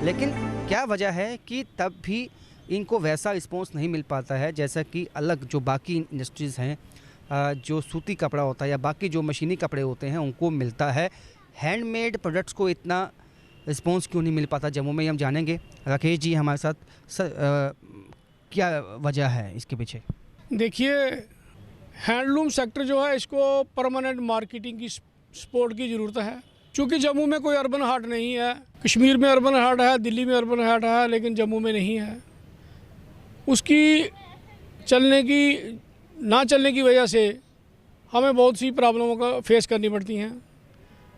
लेकिन क्या वजह है कि तब भी इनको वैसा रिस्पॉन्स नहीं मिल पाता है जैसा कि अलग जो बाकी इंडस्ट्रीज़ हैं, जो सूती कपड़ा होता है या बाकी जो मशीनी कपड़े होते हैं उनको मिलता है। हैंडमेड प्रोडक्ट्स को इतना रिस्पॉन्स क्यों नहीं मिल पाता जम्मू में, हम जानेंगे। राकेश जी हमारे साथ। सर, क्या वजह है इसके पीछे? देखिए, हैंडलूम सेक्टर जो है इसको परमानेंट मार्केटिंग की सपोर्ट की ज़रूरत है। क्योंकि जम्मू में कोई अर्बन हाट नहीं है। कश्मीर में अर्बन हाट है, दिल्ली में अर्बन हाट है, लेकिन जम्मू में नहीं है। उसकी ना चलने की वजह से हमें बहुत सी प्रॉब्लमों का फेस करनी पड़ती हैं।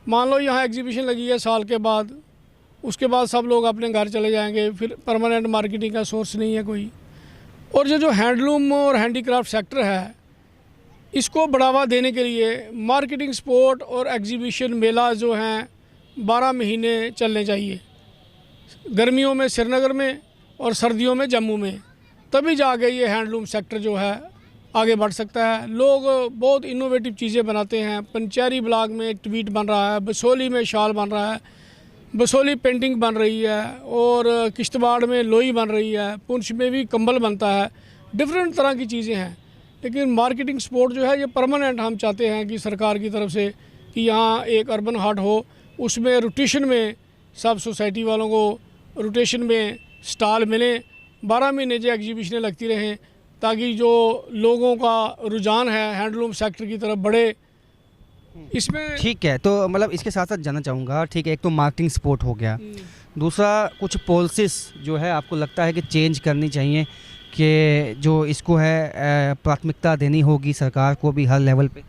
मान लो यहाँ एग्जीबिशन लगी है साल के बाद, उसके बाद सब लोग अपने घर चले जाएंगे, फिर परमानेंट मार्केटिंग का सोर्स नहीं है कोई। और जो हैंडलूम और हैंडीक्राफ्ट सेक्टर है, इसको बढ़ावा देने के लिए मार्केटिंग सपोर्ट और एग्जीबिशन मेला जो हैं 12 महीने चलने चाहिए। गर्मियों में श्रीनगर में और सर्दियों में जम्मू में, तभी जाके ये हैंडलूम सेक्टर जो है आगे बढ़ सकता है। लोग बहुत इनोवेटिव चीज़ें बनाते हैं। पंचैरी ब्लॉक में ट्वीट बन रहा है, बसोली में शाल बन रहा है, बसोली पेंटिंग बन रही है, और किश्तवाड़ में लोई बन रही है, पुंछ में भी कंबल बनता है। डिफरेंट तरह की चीज़ें हैं, लेकिन मार्केटिंग सपोर्ट जो है ये परमानेंट हम चाहते हैं कि सरकार की तरफ से कि यहाँ एक अर्बन हाट हो, उसमें रोटेशन में सब सोसाइटी वालों को रोटेशन में स्टॉल मिले, 12 महीने जो एग्जीबिशनें लगती रहें, ताकि जो लोगों का रुझान है हैंडलूम सेक्टर की तरफ बढ़े। इसमें ठीक है, तो मतलब इसके साथ साथ जानना चाहूँगा, ठीक है, एक तो मार्केटिंग सपोर्ट हो गया, दूसरा कुछ पॉलिसीज जो है आपको लगता है कि चेंज करनी चाहिए, कि जो इसको है प्राथमिकता देनी होगी सरकार को भी हर लेवल पे?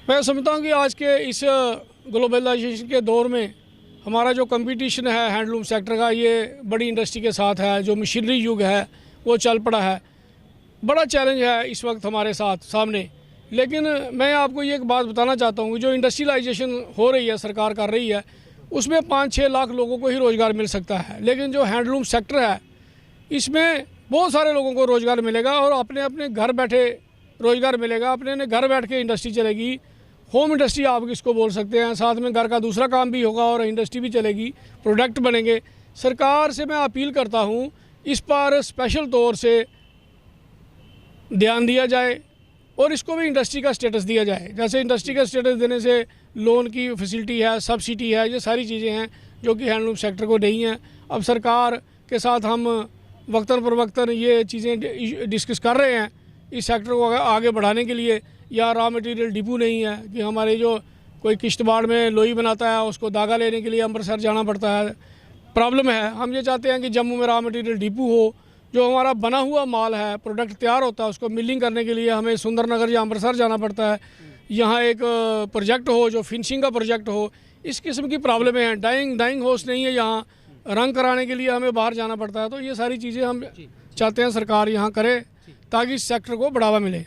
मैं समझता हूँ कि आज के इस ग्लोबलाइजेशन के दौर में हमारा जो कंपटीशन है हैंडलूम सेक्टर का, ये बड़ी इंडस्ट्री के साथ है। जो मशीनरी युग है वो चल पड़ा है। बड़ा चैलेंज है इस वक्त हमारे सामने। लेकिन मैं आपको ये एक बात बताना चाहता हूँ, जो इंडस्ट्रियलाइजेशन हो रही है, सरकार कर रही है, उसमें 5-6 लाख लोगों को ही रोज़गार मिल सकता है। लेकिन जो हैंडलूम सेक्टर है, इसमें बहुत सारे लोगों को रोज़गार मिलेगा और अपने अपने घर बैठे रोज़गार मिलेगा। अपने घर बैठ के इंडस्ट्री चलेगी। होम इंडस्ट्री आप इसको बोल सकते हैं। साथ में घर का दूसरा काम भी होगा और इंडस्ट्री भी चलेगी, प्रोडक्ट बनेंगे। सरकार से मैं अपील करता हूँ, इस पर स्पेशल तौर से ध्यान दिया जाए और इसको भी इंडस्ट्री का स्टेटस दिया जाए। जैसे इंडस्ट्री का स्टेटस देने से लोन की फैसिलिटी है, सब्सिडी है, ये सारी चीज़ें हैं जो कि हैंडलूम सेक्टर को नहीं है। अब सरकार के साथ हम वक्तन पर वक्तन ये चीज़ें डिस्कस कर रहे हैं इस सेक्टर को आगे बढ़ाने के लिए। या रॉ मटेरियल डिपो नहीं है कि हमारे जो कोई किश्तवाड़ में लोई बनाता है उसको धागा लेने के लिए अमृतसर जाना पड़ता है, प्रॉब्लम है। हम ये चाहते हैं कि जम्मू में रॉ मटेरियल डिपो हो, जो हमारा बना हुआ माल है, प्रोडक्ट तैयार होता है, उसको मिलिंग करने के लिए हमें सुंदरनगर या अमृतसर जाना पड़ता है। यहाँ एक प्रोजेक्ट हो जो फिनिशिंग का प्रोजेक्ट हो। इस किस्म की प्रॉब्लमें हैं। डाइंग हाउस नहीं है यहाँ, रंग कराने के लिए हमें बाहर जाना पड़ता है। तो ये सारी चीज़ें हम चाहते हैं सरकार यहाँ करे, ताकि इस सेक्टर को बढ़ावा मिले।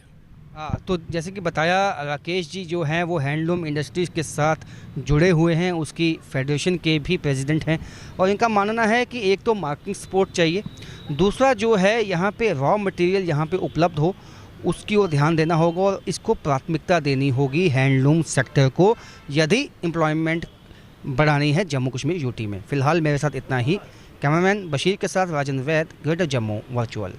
हाँ, तो जैसे कि बताया, राकेश जी जो हैं वो हैंडलूम इंडस्ट्रीज़ के साथ जुड़े हुए हैं, उसकी फेडरेशन के भी प्रेसिडेंट हैं, और इनका मानना है कि एक तो मार्केटिंग सपोर्ट चाहिए, दूसरा जो है यहाँ पे रॉ मटेरियल यहाँ पे उपलब्ध हो, उसकी ओर ध्यान देना होगा और इसको प्राथमिकता देनी होगी हैंडलूम सेक्टर को, यदि एम्प्लॉयमेंट बढ़ानी है जम्मू कश्मीर यूटी में। फ़िलहाल मेरे साथ इतना ही। कैमरामैन बशीर के साथ राजन वैद, ग्रेटर जम्मू वर्चुअल।